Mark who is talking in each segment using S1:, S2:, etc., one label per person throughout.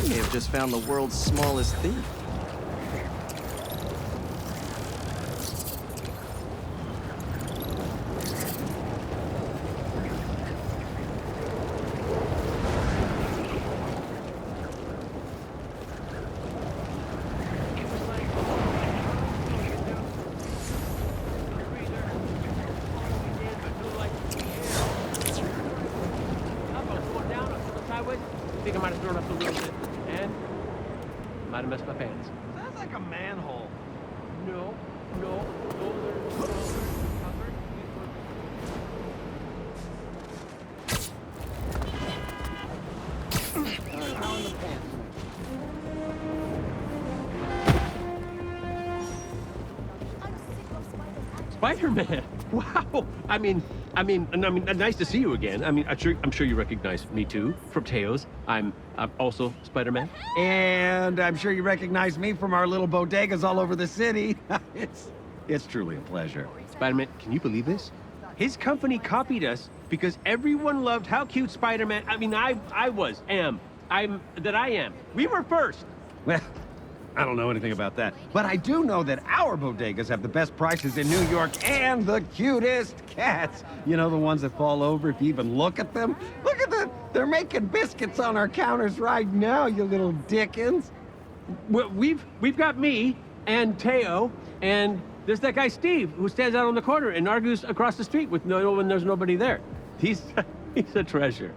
S1: may have just found the world's smallest thief.
S2: I think I might have thrown up a little bit, and might have messed my pants.
S3: Sounds like a manhole.
S2: No, those are covered.
S3: How in the pants?
S2: Spider-Man! Wow! I mean, nice to see you again. I'm sure you recognize me too from Teo's. I'm also Spider-Man.
S3: And I'm sure you recognize me from our little bodegas all over the city. It's truly a pleasure.
S2: Spider-Man, can you believe this? His company copied us because everyone loved how cute Spider-Man. I am. We were first.
S3: Well, I don't know anything about that, but I do know that our bodegas have the best prices in New York and the cutest cats. You know, the ones that fall over if you even look at them? Look at them! They're making biscuits on our counters right now, you little dickens.
S2: Well, we've got me and Teo, and there's that guy Steve who stands out on the corner and argues across the street with when there's nobody there. He's a treasure.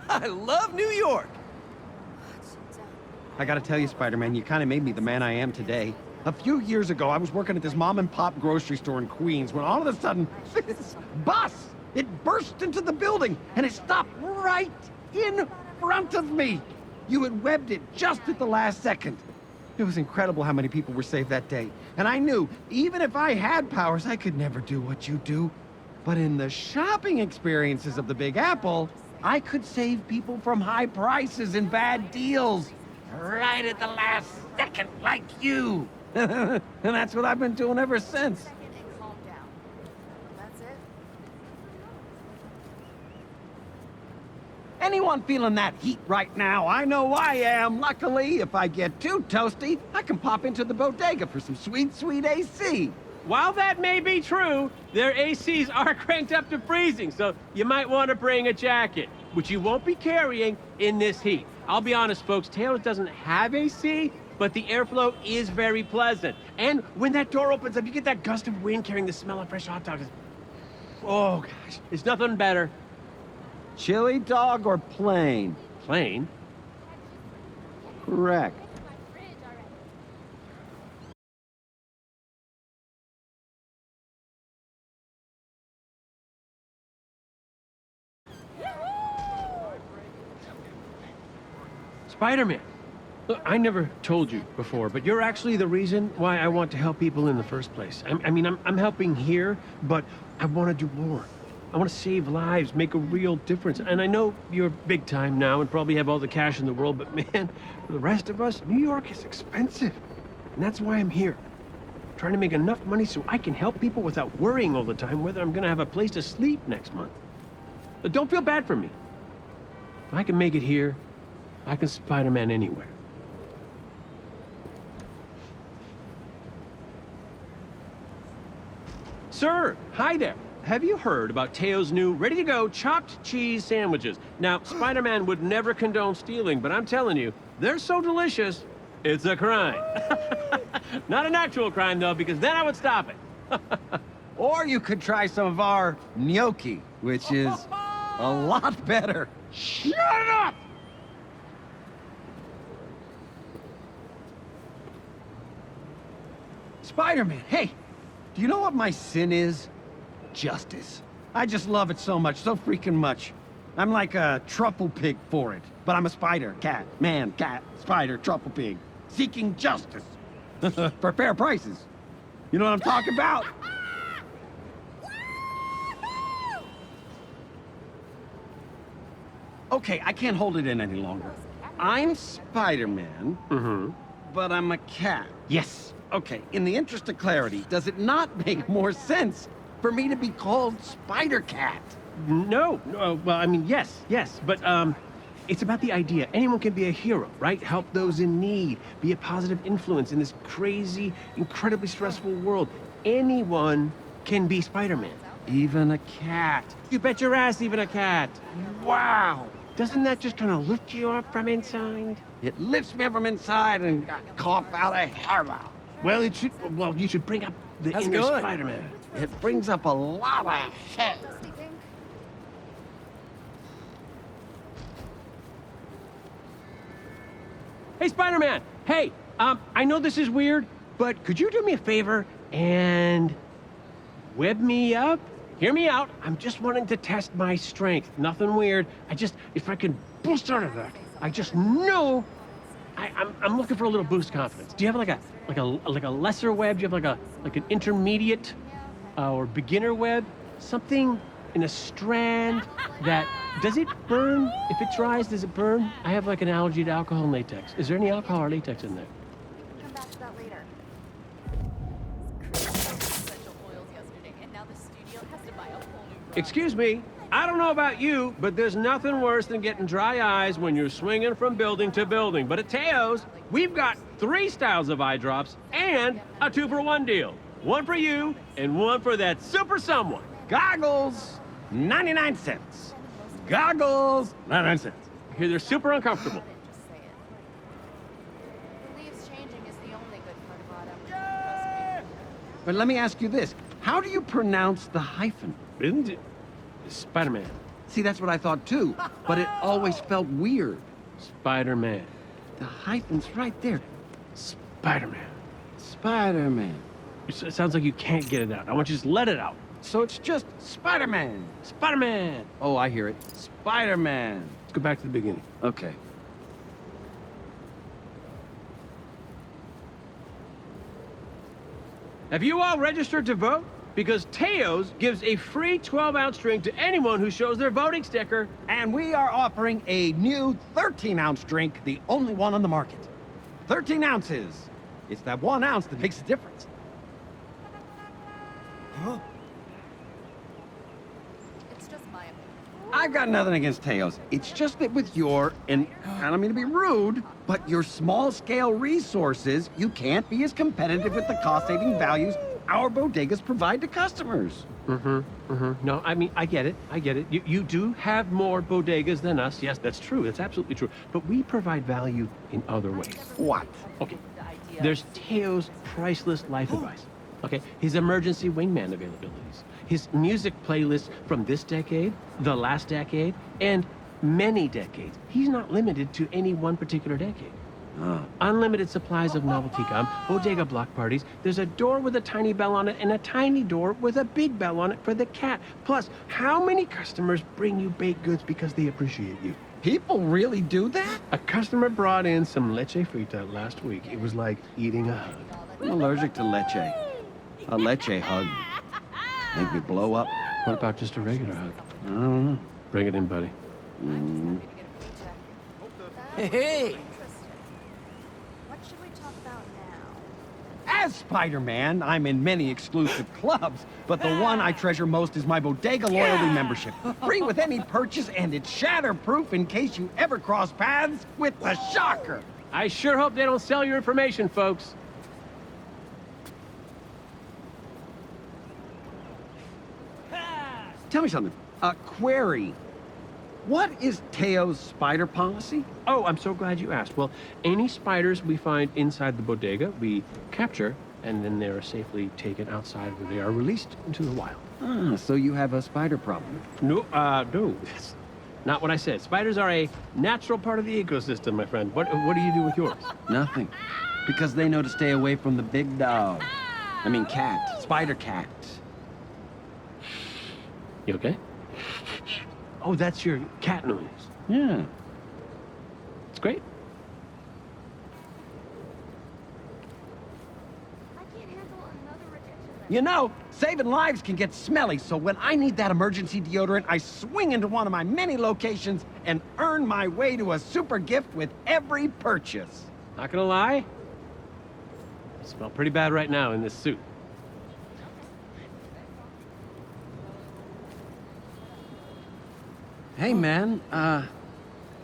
S1: I love New York!
S3: I gotta tell you, Spider-Man, you kind of made me the man I am today. A few years ago, I was working at this mom-and-pop grocery store in Queens when all of a sudden, this bus, it burst into the building, and it stopped right in front of me. You had webbed it just at the last second. It was incredible how many people were saved that day. And I knew, even if I had powers, I could never do what you do. But in the shopping experiences of the Big Apple, I could save people from high prices and bad deals. Right at the last second, like you. And that's what I've been doing ever since. Anyone feeling that heat right now? I know I am. Luckily, if I get too toasty, I can pop into the bodega for some sweet, sweet AC.
S2: While that may be true, their ACs are cranked up to freezing, so you might want to bring a jacket, which you won't be carrying in this heat. I'll be honest, folks, Taylor doesn't have AC, but the airflow is very pleasant. And when that door opens up, you get that gust of wind carrying the smell of fresh hot dogs. Oh, gosh, it's nothing better.
S3: Chili dog or plain?
S2: Plain?
S3: Correct.
S2: Spider-Man. Look, I never told you before, but you're actually the reason why I want to help people in the first place. I'm helping here, but I want to do more. I want to save lives, make a real difference. And I know you're big time now and probably have all the cash in the world, but man, for the rest of us, New York is expensive. And that's why I'm here. Trying to make enough money so I can help people without worrying all the time whether I'm going to have a place to sleep next month. But don't feel bad for me. If I can make it here, I can Spider-Man anywhere. Sir, hi there. Have you heard about Teo's new ready-to-go chopped cheese sandwiches? Now, Spider-Man would never condone stealing, but I'm telling you, they're so delicious, it's a crime. Not an actual crime, though, because then I would stop it.
S3: Or you could try some of our gnocchi, which is a lot better.
S2: Shut up!
S3: Spider-Man, hey, do you know what my sin is? Justice. I just love it so much, so freaking much. I'm like a truffle pig for it, but I'm a spider, cat, man, cat, spider, truffle pig, seeking justice for fair prices. You know what I'm talking about? Okay, I can't hold it in any longer. I'm Spider-Man, but I'm a cat. Yes. Okay, in the interest of clarity, does it not make more sense for me to be called Spider-Cat?
S2: No, well, yes, but, It's about the idea. Anyone can be a hero, right? Help those in need. Be a positive influence in this crazy, incredibly stressful world. Anyone can be Spider-Man.
S3: Even a cat.
S2: You bet your ass, even a cat.
S3: Wow.
S2: Doesn't that just kind of lift you up from inside?
S3: It lifts me from inside and cough out a hair out.
S2: Well, it should. Well, you should bring up the
S1: How's it
S2: inner
S1: going?
S2: Spider-Man.
S3: It brings up a lot of shit.
S2: Hey, Spider-Man. Hey, I know this is weird, but could you do me a favor and web me up? Hear me out. I'm just wanting to test my strength. Nothing weird. If I can boost out of that, I just know. I'm looking for a little boost confidence. Do you have like a lesser web? Do you have like an intermediate or beginner web? Something in a strand that does it burn? If it dries, does it burn? I have like an allergy to alcohol and latex. Is there any alcohol or latex in there?
S4: We can come back to that later. Essential oils yesterday, and now the studio has to buy a whole new.
S2: Excuse me. I don't know about you, but there's nothing worse than getting dry eyes when you're swinging from building to building. But at Teo's, we've got 3 styles of eye drops and a 2-for-1 deal. One for you and one for that super someone.
S3: Goggles, 99 cents. Goggles, 99 cents.
S2: Here, they're super uncomfortable.
S4: Just say it. The leaves changing is the only good part about it.
S3: But let me ask you this. How do you pronounce the hyphen?
S2: Isn't it? Spider-Man.
S3: See, that's what I thought too, but it always felt weird.
S2: Spider-Man.
S3: The hyphen's right there.
S2: Spider-Man.
S3: Spider-Man.
S2: It sounds like you can't get it out. I want you to just let it out.
S3: So it's just Spider-Man.
S2: Spider-Man.
S3: Oh, I hear it. Spider-Man.
S2: Let's go back to the beginning.
S3: Okay.
S2: Have you all registered to vote? Because Teo's gives a free 12-ounce drink to anyone who shows their voting sticker.
S3: And we are offering a new 13-ounce drink, the only one on the market. 13 ounces. It's that 1 ounce that makes a difference.
S4: It's just my opinion.
S3: I've got nothing against Teo's. It's just that with your, and I don't mean to be rude, but your small-scale resources, you can't be as competitive with the cost-saving values our bodegas provide to customers.
S2: No, I mean, I get it. You do have more bodegas than us. Yes, that's true. That's absolutely true. But we provide value in other ways.
S3: What?
S2: Okay. There's Teo's priceless life advice. Okay. His emergency wingman availabilities. His music playlist from this decade, the last decade, and many decades. He's not limited to any one particular decade. Unlimited supplies of novelty gum, bodega block parties. There's a door with a tiny bell on it and a tiny door with a big bell on it for the cat. Plus, how many customers bring you baked goods because they appreciate you?
S3: People really do that?
S2: A customer brought in some leche frita last week. It was like eating a hug.
S3: I'm allergic to leche. A leche hug. Make me blow up.
S2: What about just a regular hug?
S3: I don't know.
S2: Bring it in, buddy.
S1: Hey!
S4: What should we talk about now?
S3: As Spider-Man, I'm in many exclusive clubs, but the one I treasure most is my Bodega Loyalty membership. Free with any purchase, and it's shatterproof in case you ever cross paths with the Shocker.
S2: I sure hope they don't sell your information, folks.
S3: Tell me something. Query. What is Teo's spider policy?
S2: Oh, I'm so glad you asked. Well, any spiders we find inside the bodega, we capture, and then they're safely taken outside where they are released into the wild.
S3: Ah, so you have a spider problem.
S2: No, that's not what I said. Spiders are a natural part of the ecosystem, my friend. What do you do with yours?
S3: Nothing. Because they know to stay away from the big dog. I mean cat. Spider cat.
S2: You okay? Oh, that's your cat noise.
S3: Yeah.
S2: It's great.
S4: I can't handle another rejection.
S3: You know, saving lives can get smelly, so when I need that emergency deodorant, I swing into one of my many locations and earn my way to a super gift with every purchase.
S2: Not gonna lie, I smell pretty bad right now in this suit.
S3: Hey, man,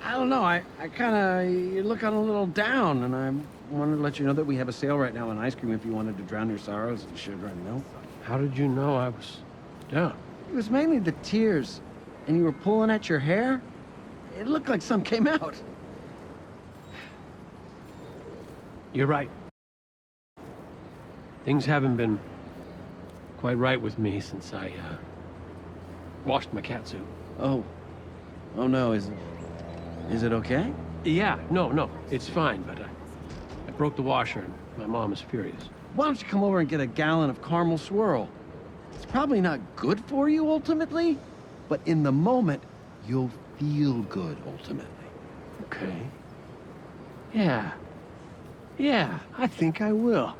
S3: I don't know. I kind of, you look a little down, and I wanted to let you know that we have a sale right now on ice cream if you wanted to drown your sorrows in sugar and milk.
S2: How did you know I was down?
S3: It was mainly the tears, and you were pulling at your hair. It looked like some came out.
S2: You're right. Things haven't been quite right with me since I, washed my catsuit.
S3: Oh. Oh no, is it okay?
S2: Yeah, no, it's fine, but I broke the washer and my mom is furious.
S3: Why don't you come over and get a gallon of caramel swirl? It's probably not good for you ultimately, but in the moment, you'll feel good ultimately.
S2: Okay. Yeah, I think I will.